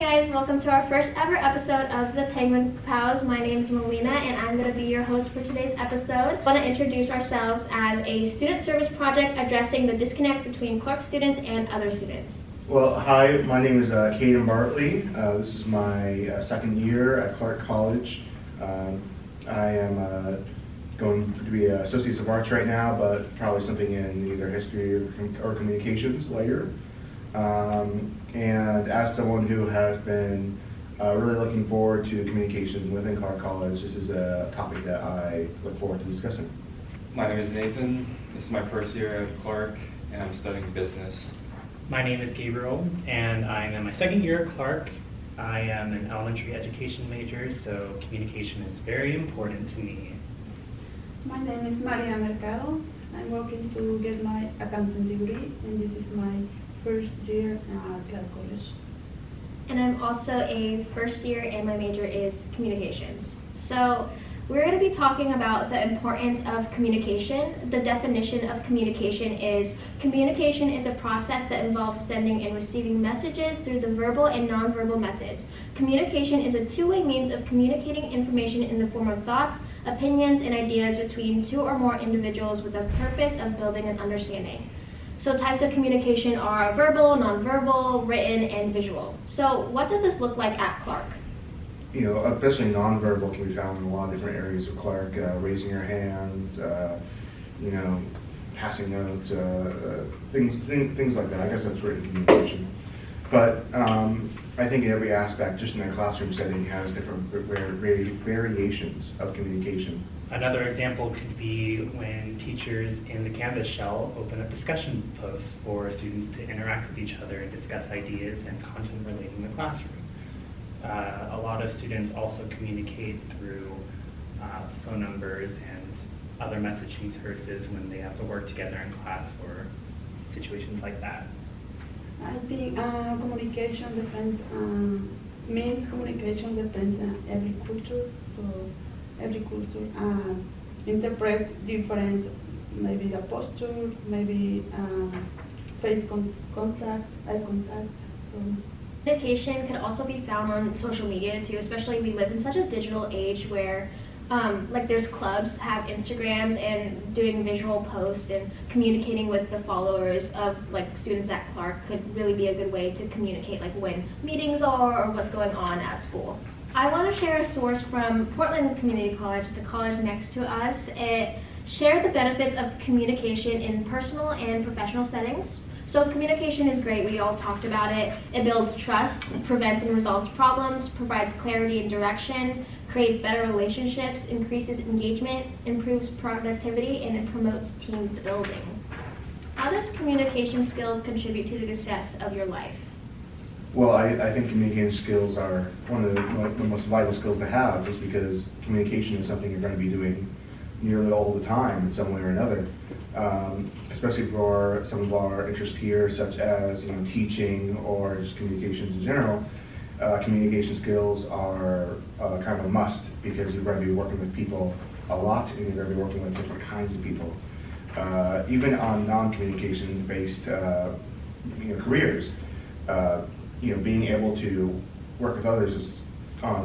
Hey guys, welcome to our first ever episode of the Penguin Pals. My name is Melina and I'm going to be your host for today's episode. I want to introduce ourselves as a student service project addressing the disconnect between Clark students and other students. Well, hi, my name is Caden Bartley. This is my second year at Clark College. I am going to be an Associates of Arts right now, but probably something in either history or communications later. And as someone who has been really looking forward to communication within Clark College, this is a topic that I look forward to discussing. My name is Nathan. This is my first year at Clark, and I'm studying business. My name is Gabriel, and I'm in my second year at Clark. I am an elementary education major, so communication is very important to me. My name is Maria Mercado. I'm working to get my accounting degree, and this is my first year at Clark College. And I'm also a first year and my major is communications. So we're going to be talking about the importance of communication. The definition of communication is a process that involves sending and receiving messages through the verbal and nonverbal methods. Communication is a two-way means of communicating information in the form of thoughts, opinions, and ideas between two or more individuals with the purpose of building an understanding. So types of communication are verbal, nonverbal, written, and visual. So what does this look like at Clark? You know, especially nonverbal can be found in a lot of different areas of Clark, raising your hands, passing notes, things like that. I guess that's written communication. But I think in every aspect, just in a classroom setting, has different variations of communication. Another example could be when teachers in the Canvas shell open up discussion posts for students to interact with each other and discuss ideas and content relating to the classroom. A lot of students also communicate through phone numbers and other messaging services when they have to work together in class or situations like that. I think communication depends on every culture. So every culture interpret different, maybe the posture, maybe face contact, eye contact. So Communication can also be found on social media too, especially we live in such a digital age where there's clubs have Instagrams and doing visual posts and communicating with the followers of students at Clark could really be a good way to communicate when meetings are or what's going on at school. I want to share a source from Portland Community College. It's a college next to us. It shared the benefits of communication in personal and professional settings. So communication is great, we all talked about it. It builds trust, prevents and resolves problems, provides clarity and direction, creates better relationships, increases engagement, improves productivity, and it promotes team building. How does communication skills contribute to the success of your life? Well, I think communication skills are one of the most vital skills to have, just because communication is something you're going to be doing nearly all the time in some way or another. Especially for some of our interests here, such as teaching or just communications in general. Communication skills are kind of a must because you're going to be working with people a lot, and you're going to be working with different kinds of people. Even on non-communication based careers, being able to work with others is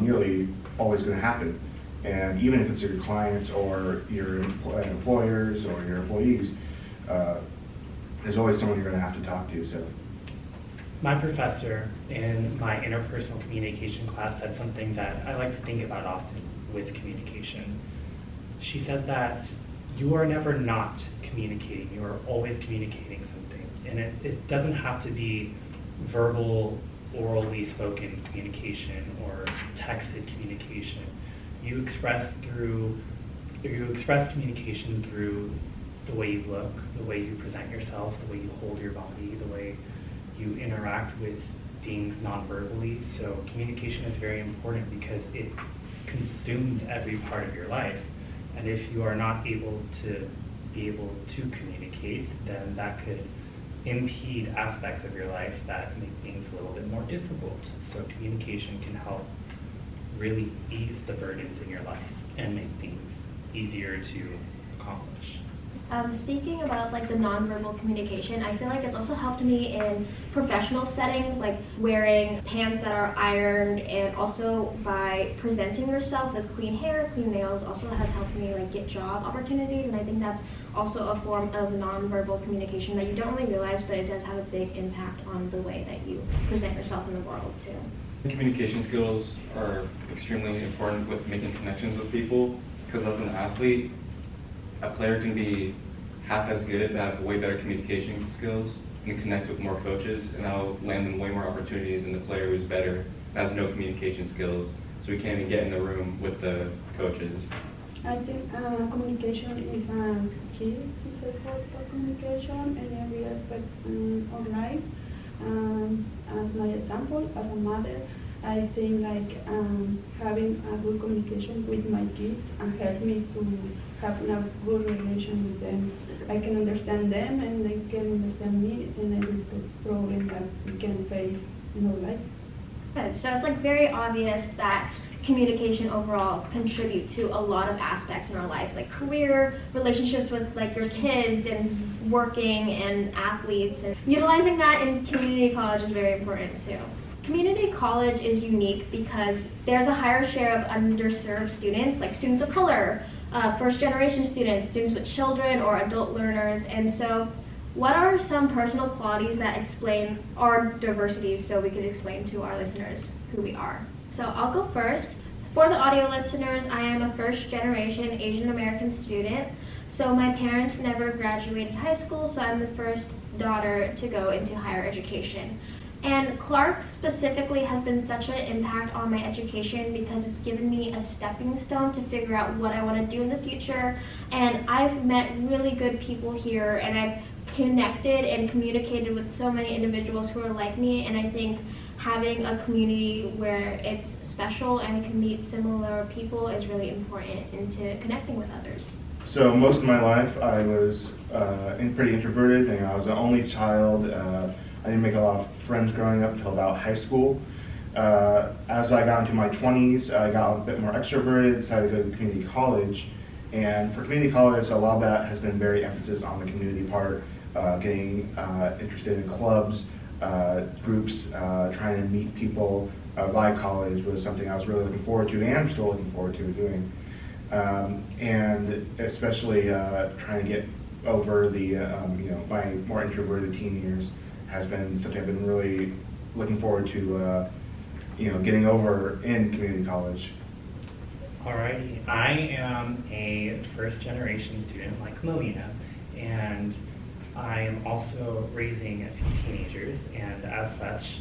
nearly always going to happen. And even if it's your clients or your employers or your employees, there's always someone you're going to have to talk to. So, My professor in my interpersonal communication class said something that I like to think about often with communication. She said that you are never not communicating, you are always communicating something. And it doesn't have to be verbal, orally spoken communication or texted communication. You express communication through the way you look, the way you present yourself, the way you hold your body, the way you interact with things non-verbally. So communication is very important because it consumes every part of your life. And if you are not able to communicate, then that could impede aspects of your life that make things a little bit more difficult. So communication can help really ease the burdens in your life and make things easier to accomplish. Speaking about like the nonverbal communication, I feel like it's also helped me in professional settings, like wearing pants that are ironed, and also by presenting yourself with clean hair, clean nails, also has helped me like get job opportunities. And I think that's also a form of nonverbal communication that you don't really realize, but it does have a big impact on the way that you present yourself in the world too. Communication skills are extremely important with making connections with people, because as an athlete, a player can be half as good, but have way better communication skills, and connect with more coaches, and that'll land them way more opportunities than the player who's better, has no communication skills, so he can't even get in the room with the coaches. I think communication is a key successful for communication in every aspect of life. As my example, as a mother, I think like having a good communication with my kids helped me to have a good relation with them. I can understand them and they can understand me in every problem that we can face in our life. Good. So it's like very obvious that communication overall contribute to a lot of aspects in our life, like career, relationships with like your kids, and working, and athletes, and utilizing that in community college is very important too. Community college is unique because there's a higher share of underserved students, like students of color, first-generation students, students with children, or adult learners. And so what are some personal qualities that explain our diversities so we can explain to our listeners who we are? So I'll go first. For the audio listeners, I am a first-generation Asian American student. So my parents never graduated high school, so I'm the first daughter to go into higher education. And Clark specifically has been such an impact on my education because it's given me a stepping stone to figure out what I want to do in the future. And I've met really good people here, and I've connected and communicated with so many individuals who are like me. And I think having a community where it's special and you can meet similar people is really important into connecting with others. So most of my life I was pretty introverted, and I was the only child. I didn't make a lot of friends growing up until about high school. As I got into my 20s, I got a bit more extroverted, decided to go to community college. And for community college, a lot of that has been very emphasis on the community part, getting interested in clubs, groups, trying to meet people by college was something I was really looking forward to, and I'm still looking forward to doing. And especially trying to get over the, my more introverted teen years has been something I've been really looking forward to, getting over in community college. Alrighty, I am a first-generation student like Melina, and I am also raising a few teenagers, and as such,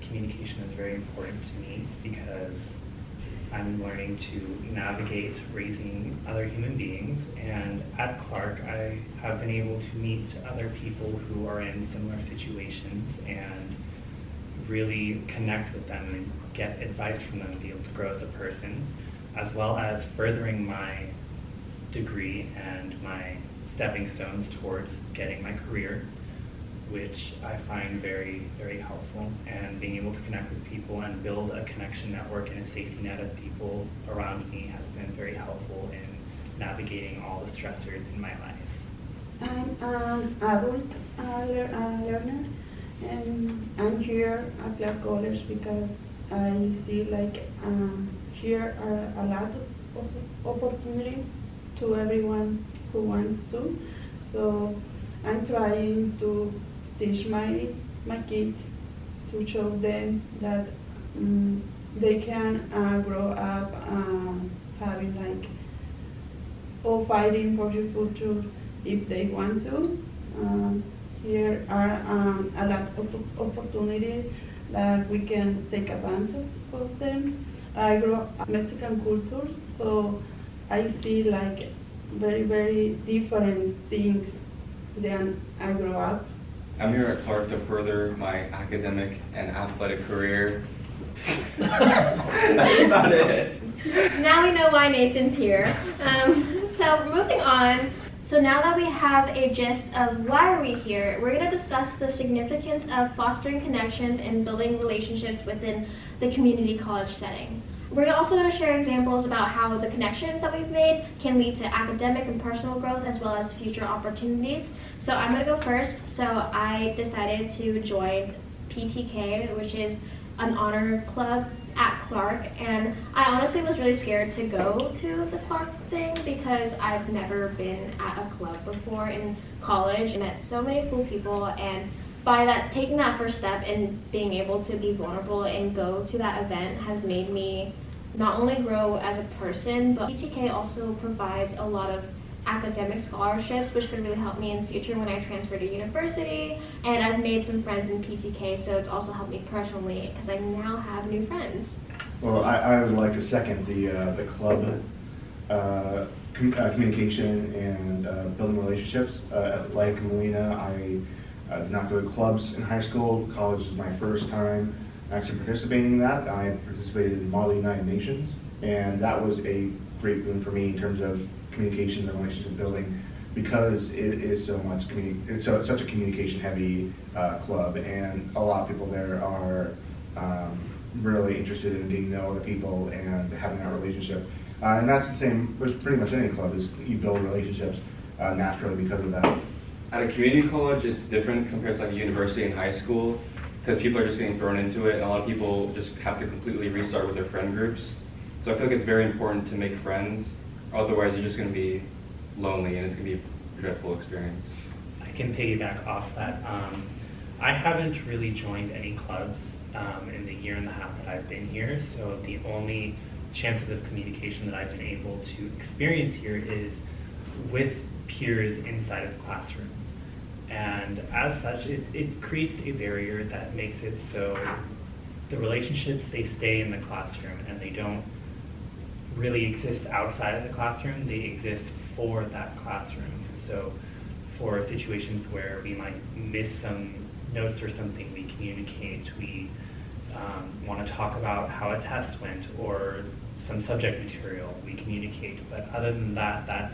communication is very important to me because I'm learning to navigate raising other human beings, and at Clark I have been able to meet other people who are in similar situations and really connect with them and get advice from them to be able to grow as a person, as well as furthering my degree and my stepping stones towards getting my career, which I find very, very helpful. And being able to connect with people and build a connection network and a safety net of people around me has been very helpful in navigating all the stressors in my life. I'm an adult learner, and I'm here at Clark College because I see like here are a lot of opportunity to everyone who wants to. So I'm trying to teach my kids, to show them that they can grow up having like, or fighting for the future if they want to. Here are a lot of opportunities that we can take advantage of them. I grew up Mexican culture, so I see like very, very different things than I grew up. I'm here at Clark to further my academic and athletic career. That's about it. Now we know why Nathan's here. So moving on. So now that we have a gist of why are we here, we're going to discuss the significance of fostering connections and building relationships within the community college setting. We're also going to share examples about how the connections that we've made can lead to academic and personal growth as well as future opportunities. So I'm going to go first. So I decided to join PTK, which is an honor club at Clark, and I honestly was really scared to go to the Clark thing because I've never been at a club before in college and met so many cool people, and by that, taking that first step and being able to be vulnerable and go to that event has made me not only grow as a person, but PTK also provides a lot of academic scholarships, which could really help me in the future when I transfer to university. And I've made some friends in PTK, so it's also helped me personally because I now have new friends. Well, I would like to second the club communication and building relationships. Like Melina, I did not go to clubs in high school. College is my first time actually participating in that. I participated in Model United Nations, and that was a great boon for me in terms of communication and relationship building, because it is so much it's such a communication heavy club, and a lot of people there are really interested in getting to know other people and having that relationship. And that's the same with pretty much any club, is you build relationships naturally because of that. At a community college, it's different compared to like a university and high school, because people are just getting thrown into it, and a lot of people just have to completely restart with their friend groups. So I feel like it's very important to make friends. Otherwise, you're just going to be lonely, and it's going to be a dreadful experience. I can piggyback off that. I haven't really joined any clubs in the year and a half that I've been here, so the only chances of communication that I've been able to experience here is with peers inside of the classroom. And as such, it creates a barrier that makes it so the relationships, they stay in the classroom and they don't really exist outside of the classroom, they exist for that classroom. So for situations where we might miss some notes or something, we communicate, we want to talk about how a test went or some subject material, we communicate. But other than that,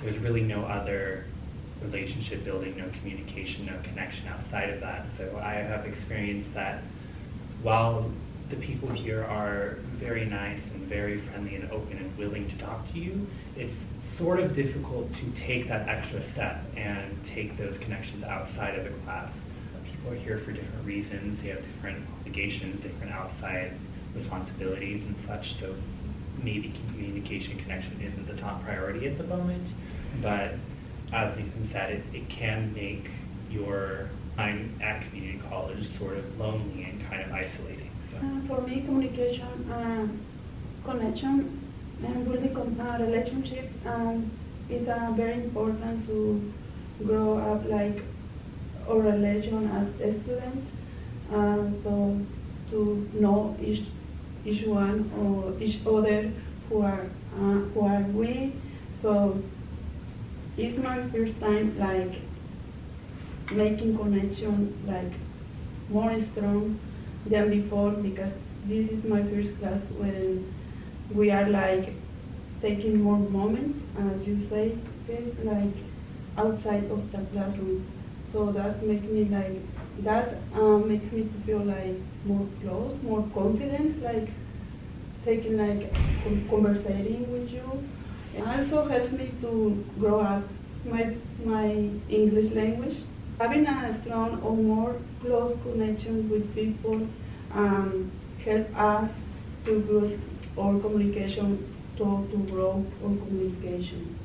there's really no other relationship building, no communication, no connection outside of that. So I have experienced that while the people here are very nice and very friendly and open and willing to talk to you, it's sort of difficult to take that extra step and take those connections outside of the class. People are here for different reasons, they have different obligations, different outside responsibilities and such, so maybe communication connection isn't the top priority at the moment, but as Nathan said, it can make your time at community college sort of lonely and kind of isolating. So. For me, communication, connection, and building relationships is very important to grow up like our relation as students. So to know each one or each other who are we. So it's my first time like making connection like more strong than before, because this is my first class when we are like taking more moments, as you say, okay, like outside of the classroom. So that makes me like makes me feel like more close, more confident, like taking like conversating with you. It also helps me to grow up my English language. Having a strong or more close connection with people help us to build our communication, to grow our communication.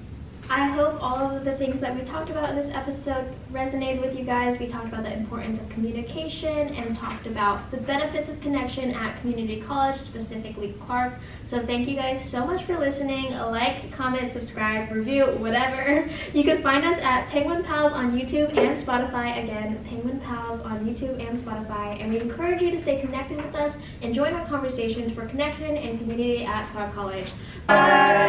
I hope all of the things that we talked about in this episode resonated with you guys. We talked about the importance of communication and talked about the benefits of connection at community college, specifically Clark. So thank you guys so much for listening. Like, comment, subscribe, review, whatever. You can find us at PenguinPals on YouTube and Spotify. Again, PenguinPals on YouTube and Spotify. And we encourage you to stay connected with us and join our conversations for connection and community at Clark College. Bye!